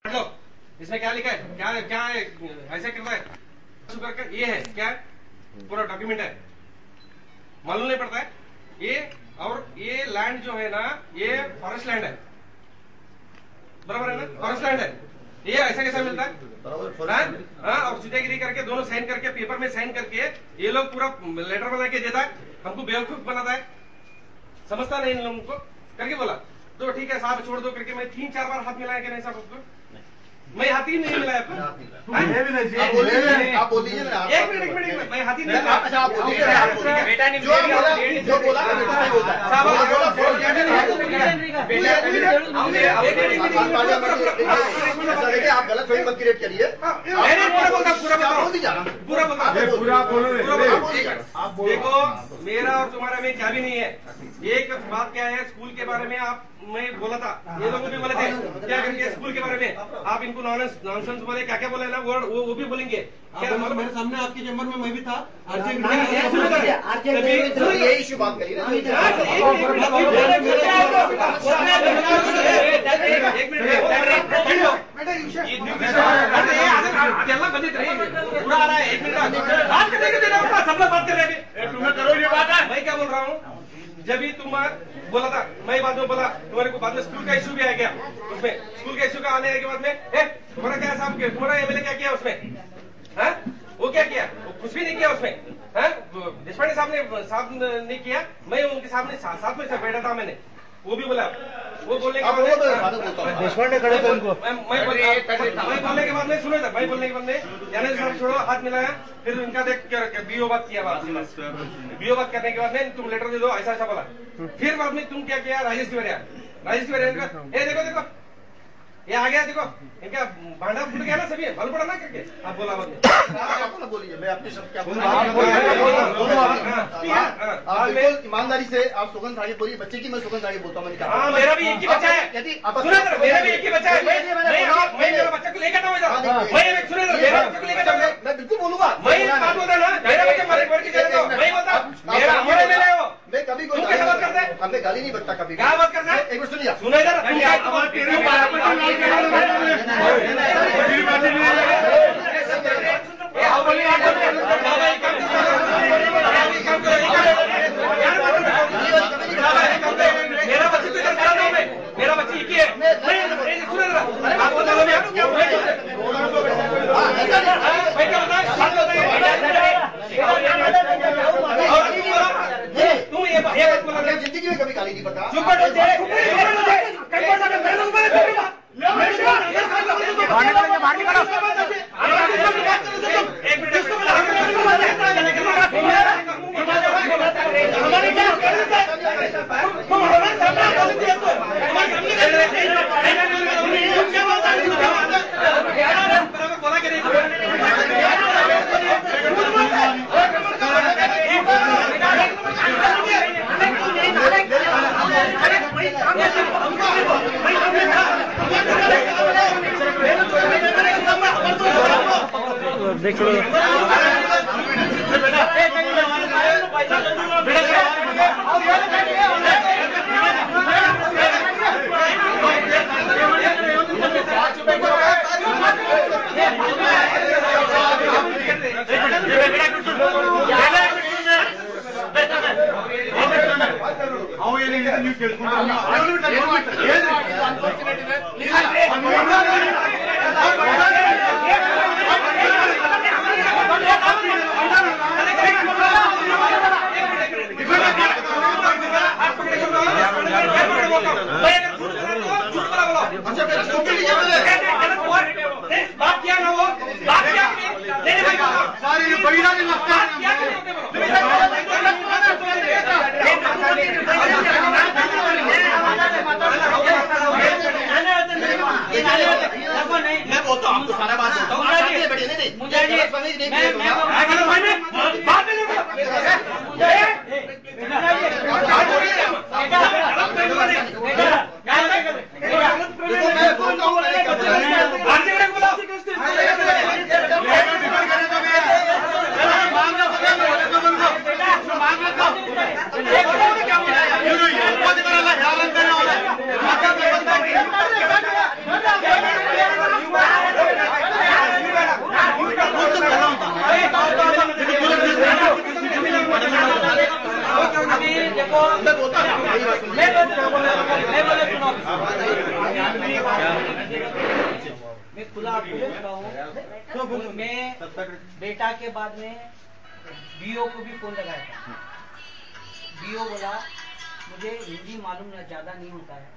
लो, इसमें क्या लिखा है, क्या क्या है, ऐसे करता है कर, ये है क्या है, पूरा डॉक्यूमेंट है, मालूम नहीं पड़ता है ये। और ये लैंड जो है ना, ये फॉरेस्ट लैंड है, बराबर है ना, फॉरेस्ट लैंड है। ये ऐसा कैसा मिलता है? हाँ, और सीटेगिरी करके दोनों साइन करके पेपर में साइन करके ये लोग पूरा लेटर बना के देता है, हमको बेवकूफ बनाता है, समझता नहीं इन लोगों को। करके बोला तो ठीक है साहब छोड़ दो करके मैं 3-4 बार हाथ मिलाया कि नहीं साहब उसको, मैं हाथ ही नहीं मिलाया आपको। आप बोल दीजिए ना, एक मिनट मैं हाथ ही नहीं मिलाया। अच्छा आप बोलिए, बेटा ने जो बोला बेटा नहीं बोलता है। आप गलत फहमी मत क्रिएट करिए। देखो मेरा और तुम्हारा में क्या भी नहीं है। एक बात क्या है, स्कूल के बारे में आप मैं बोला था, ये लोग भी बोले थे क्या करके स्कूल के बारे में आप इनको नॉनसेंस बोले, क्या क्या बोले ना वर्ड वो भी बोलेंगे। क्या मेरे सामने आपके चैम्बर में मैं भी था। ये इश्यू बात करिए ना। एक मिनट पूरा आ रहा है, 1 मिनट बात करने के देना होगा, सब लोग बात कर रहे हैं। तुम्हें करो ये बात है, मैं क्या बोल रहा हूँ, जब भी तुम बोला था मैं बाद में बोला तुम्हारे को बाद में स्कूल का इश्यू भी आ गया, उसमें स्कूल का इश्यू का आने के बाद में तुम्हारा क्या साहब के तुम्हारा एमएलए क्या किया उसमें, है वो क्या किया, वो कुछ भी नहीं किया उसमें, है देशपांडे साहब ने किया, मैं उनके सामने साथ में बैठा था, मैंने वो भी बोला, वो बोलने के बाद देशपांडे खड़े थे उनको, मैं बोलने के बाद में सुनो था, मैं बोलने के बाद में यानी साहब छोड़ो, हाथ मिलाया, फिर उनका देख बीओ बात किया, बीओ बात करने के बाद में तुम लेटर दे दो ऐसा बोला। फिर बाद में तुम क्या किया, राजेश तिवारी देखो ये आ गया, देखो इनका भांडा फूट गया ना, सभी भल पड़ा ना करके आप बोला बाद में बोलिए। मैं अपने शब्द क्या आप बिल्कुल ईमानदारी से आप सुगंध आगे बोलिए, बच्चे की मैं सुगंध आगे बोलता हूँ। मैंने कहा मेरा भी एक ही बच्चा है, यदि मेरा भी एक ही बच्चा है, मैं मेरा बच्चा को लेकर जाऊँ, मैं बिल्कुल बोलूंगा, मैं बात बोल रहा ना, मेरा बच्चा मर के चले जाओ, मैं बोलता मेरा हमारे मिले हो, मैं कभी कोई बात करते हैं, हमने गाली नहीं बकता कभी। क्या बात करते हैं, एक मिनट सुनिए, सुनो इधर मेरा बच्चे तो इधर खड़ा था, मेरा बच्चे एक ही है, तुम ये बात बोला जिंदगी में कभी गाली नहीं बता। देख लो बात किया ना वो बात किया सारी बड़ी लगता है। मैं बोलता हूँ आपको सारा बात बोलता हूँ, मैं बेटा के बाद में बीओ को भी फोन लगाया था। बीओ बोला मुझे हिंदी मालूम ज्यादा नहीं होता है,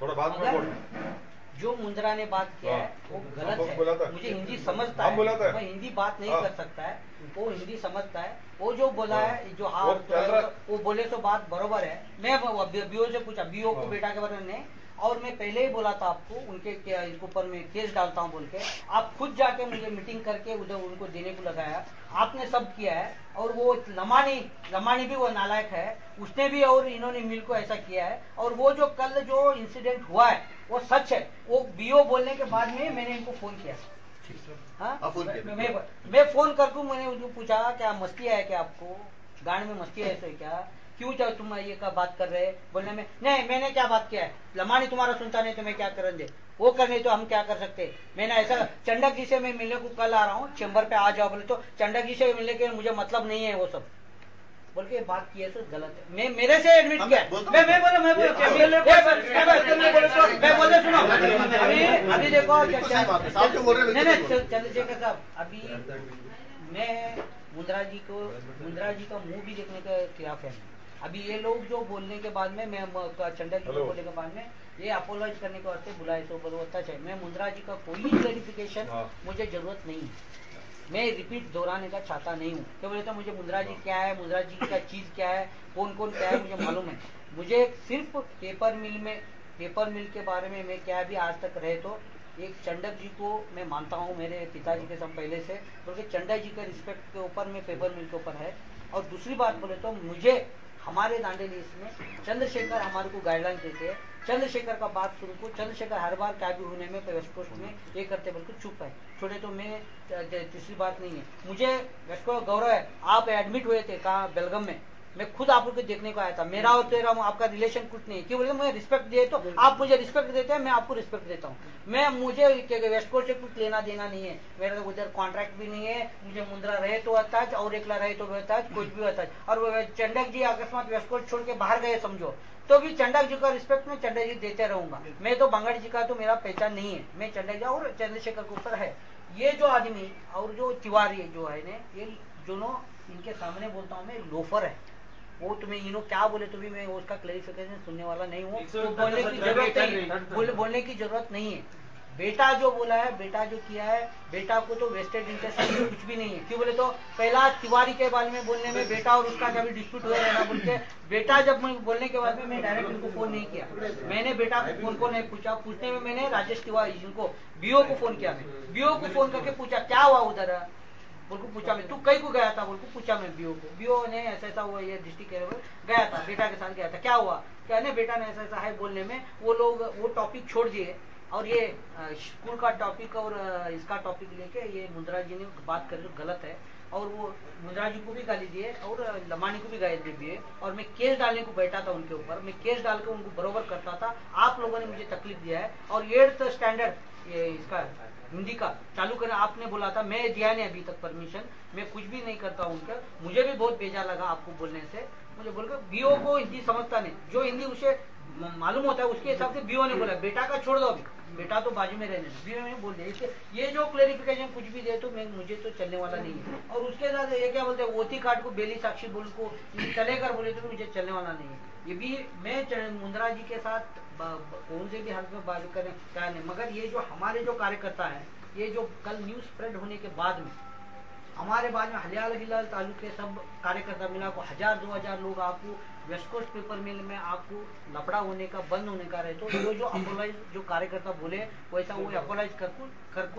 थोड़ा बाद में बोल। जो मुंद्रा ने बात किया है वो गलत है। मुझे हिंदी समझता है, मैं हिंदी बात नहीं कर सकता है, वो हिंदी समझता है। वो जो बोला है जो वो बोले तो बात बरोबर है। मैं बीओ से पूछा, बीओ को बेटा के बारे में, और मैं पहले ही बोला था आपको उनके ऊपर में केस डालता हूं बोल के, आप खुद जाके मुझे मीटिंग करके उधर उनको देने को लगाया। आपने सब किया है। और वो लमानी भी वो नालायक है, उसने भी और इन्होंने मिल को ऐसा किया है। और वो जो कल जो इंसिडेंट हुआ है वो सच है। वो बीओ बोलने के बाद में मैंने इनको फोन किया। हाँ, मैं फोन करके मैंने उनको पूछा क्या मस्ती है क्या, आपको गांड में मस्ती है ऐसे क्या, क्यों जाओ तुम ये का बात कर रहे हैं बोलने में। नहीं मैंने क्या बात किया है, लमानी तुम्हारा सुनता नहीं तो मैं क्या करेंगे, वो करने तो हम क्या कर सकते। मैंने ऐसा चंडक जी से मैं मिलने को कल आ रहा हूँ, चैम्बर पे आ जाओ बोले तो चंडक जी से मिलने के मुझे मतलब नहीं है वो सब बोल के बात की है तो गलत है। मैं मेरे से एडमिट किया, मैं बोले सुनो अभी देखो चंद्रशेखर साहब, अभी मैं मुंद्रा जी का मुंह भी देखने के खिलाफ है। अभी ये लोग जो बोलने के बाद में मैं चंडक जी को बोलने के बाद में ये अपोलोजाइज करने के वास्ते बुलाए तो बोलता है। मैं मुंद्रा जी का कोई क्लैरिफिकेशन मुझे जरूरत नहीं है, मैं रिपीट दोहराने का चाहता नहीं हूँ। क्या बोले तो मुझे मुंद्रा जी क्या है, मुंद्रा जी का चीज क्या है, कौन कौन क्या है मुझे मालूम है। मुझे सिर्फ पेपर मिल के बारे में मैं क्या भी आज तक रहे तो एक चंडक जी को मैं मानता हूँ, मेरे पिताजी के सब पहले से, क्योंकि चंडक जी के रिस्पेक्ट के ऊपर में पेपर मिल के ऊपर है। और दूसरी बात बोले तो मुझे हमारे दांडेली में चंद्रशेखर हमारे को गाइडलाइन देते हैं। चंद्रशेखर का बात सुन को चंद्रशेखर हर बार क्या भी होने में वेस्ट कोस्ट में ये करते बोल के चुप है छोड़े। तो मैं तीसरी बात नहीं है, मुझे वेस्ट कोस्ट गौरव है। आप एडमिट हुए थे कहाँ, बेलगम में, मैं खुद आप लोग देखने को आया था। मेरा और तेरा आपका रिलेशन कुछ नहीं है, क्यों बोले मैं रिस्पेक्ट दिए तो आप मुझे रिस्पेक्ट देते हैं, मैं आपको रिस्पेक्ट देता हूँ। मैं मुझे वेस्ट कोस्ट से कुछ लेना देना नहीं है, मेरा तो उधर कॉन्ट्रैक्ट भी नहीं है। मुझे मुंद्रा रहे तो आता है और एकला रहे तो आता है, कुछ भी आता है। और चंडक जी अकस्मात वेस्ट कोस्ट छोड़ के बाहर गए समझो तो भी चंडक जी का रिस्पेक्ट मैं चंडक जी देते रहूंगा। मैं तो बांगड़ जी का तो मेरा पहचान नहीं है, मैं चंडक जी और चंद्रशेखर के ऊपर है। ये जो आदमी और जो तिवारी जो है ने, ये दोनों इनके सामने बोलता हूँ मैं लोफर है। वो तुम्हें ये लोग क्या बोले तो भी मैं उसका क्लैरिफिकेशन सुनने वाला नहीं हूँ, तो बोलने की जरूरत नहीं, बोलने की जरूरत नहीं है। बेटा जो बोला है, बेटा जो किया है, बेटा को तो वेस्टेड इंटरेस्ट कुछ भी नहीं है। क्यों बोले तो पहला तिवारी के बारे में बोलने में बेटा और उसका कभी डिस्प्यूट हुआ रहना बोल के, बेटा जब मैं बोलने के बाद में मैं डायरेक्ट उनको फोन नहीं किया। मैंने बेटा को फोन को नहीं पूछा, पूछने में मैंने राजेश तिवारी जिनको बीओ को फोन किया, मैं बीओ को फोन करके पूछा क्या हुआ उधर बोल को पूछा। मैं तू कहीं को गया था बोल को पूछा मैं बीओ को, बीओ ने ऐसा ऐसा हुआ, ये डिस्ट्रिक्ट गया था बेटा के साथ गया था, क्या हुआ क्या नहीं बेटा ने ऐसा ऐसा है बोलने में वो लोग वो टॉपिक छोड़ दिए और ये स्कूल का टॉपिक और इसका टॉपिक लेके ये मुंद्रा जी ने बात कर गलत है। और वो मुंद्रा जी को भी गाली दिए और लमानी को भी गाली दिए और मैं केस डालने को बैठा था उनके ऊपर, मैं केस डाल के उनको बरोबर करता था। आप लोगों ने मुझे तकलीफ दिया है। और 8th स्टैंडर्ड ये इसका हिंदी का चालू करना आपने बोला था, मैं दिया नहीं अभी तक परमिशन, मैं कुछ भी नहीं करता उनका। मुझे भी बहुत बेजार लगा आपको बोलने से। मुझे बोलकर बीओ को हिंदी समझता नहीं, जो हिंदी उसे मालूम होता है उसके हिसाब से बीओ ने बोला बेटा का छोड़ दो, अभी बेटा तो बाजू में रहने दो, बीओ ने बोल दिया। इसलिए ये जो क्लेरिफिकेशन कुछ भी दे तो मैं मुझे तो चलने वाला नहीं है। और उसके साथ ये क्या बोलते हैं ओती काट को बेली साक्षी बोल को चलेकर बोले तो मुझे चलने वाला नहीं है। ये भी मैं मुंद्रा जी के साथ कौन से भी हालत में बात करें क्या नहीं, मगर ये जो हमारे जो कार्यकर्ता है, ये जो कल न्यूज स्प्रेड होने के बाद में हमारे बाद में हलियाल गिलाल तालुके सब कार्यकर्ता मिला को 1000-2000 लोग आपको वेस्ट कोस्ट पेपर मिल में आपको लफड़ा होने का बंद होने का रहे तो जो अपोलाइज जो कार्यकर्ता बोले वैसा वो अपोलाइज कर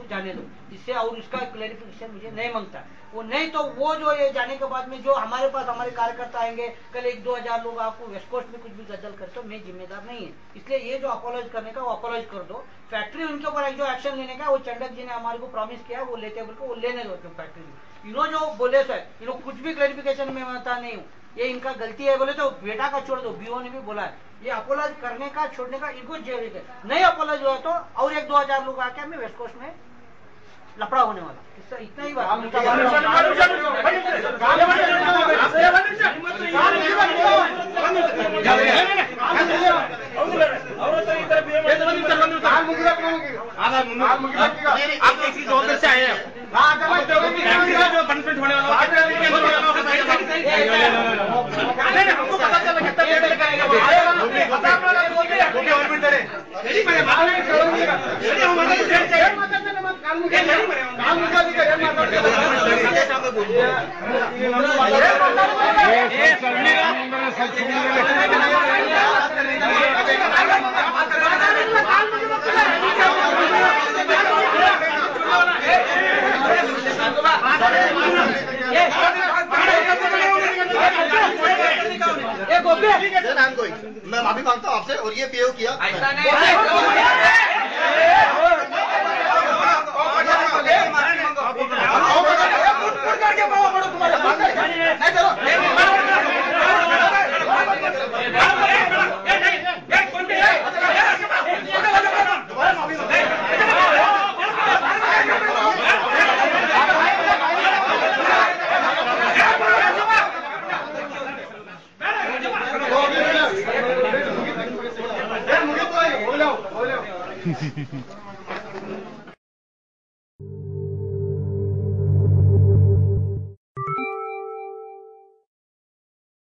जाने दो इससे, और उसका क्लैरिफिकेशन मुझे नहीं मांगता वो। नहीं तो वो जो ये जाने के बाद में जो हमारे पास हमारे कार्यकर्ता आएंगे कल 1-2 हजार लोग आपको वेस्ट कोस्ट में कुछ भी गजल करते तो मैं जिम्मेदार नहीं है। इसलिए ये जो अपोलाइज करने का वो अपोलाइज कर दो। फैक्ट्री उनके ऊपर जो एक्शन लेने का वो चंडक जी ने हमारे को प्रॉमिस किया वो लेते बोल वो लेने दो फैक्ट्री। इन्होंने जो बोले सर इन्होंने कुछ भी क्लैरिफिकेशन में बता नहीं हूँ, ये इनका गलती है बोले तो बेटा का छोड़ दो, बीओ ने भी बोला है ये अपोलाइज करने का छोड़ने का इनको जरूरत है। नहीं अपोलाइज हुआ तो और 1-2 हजार लोग आके हमें वेस्ट कोस्ट में लफड़ा होने वाला, इससे इतना ही बात। आप किसी से आए हैं मैं माफी मांगता हूँ आपसे और ये पीओ किया ऐसा नहीं मुझे तो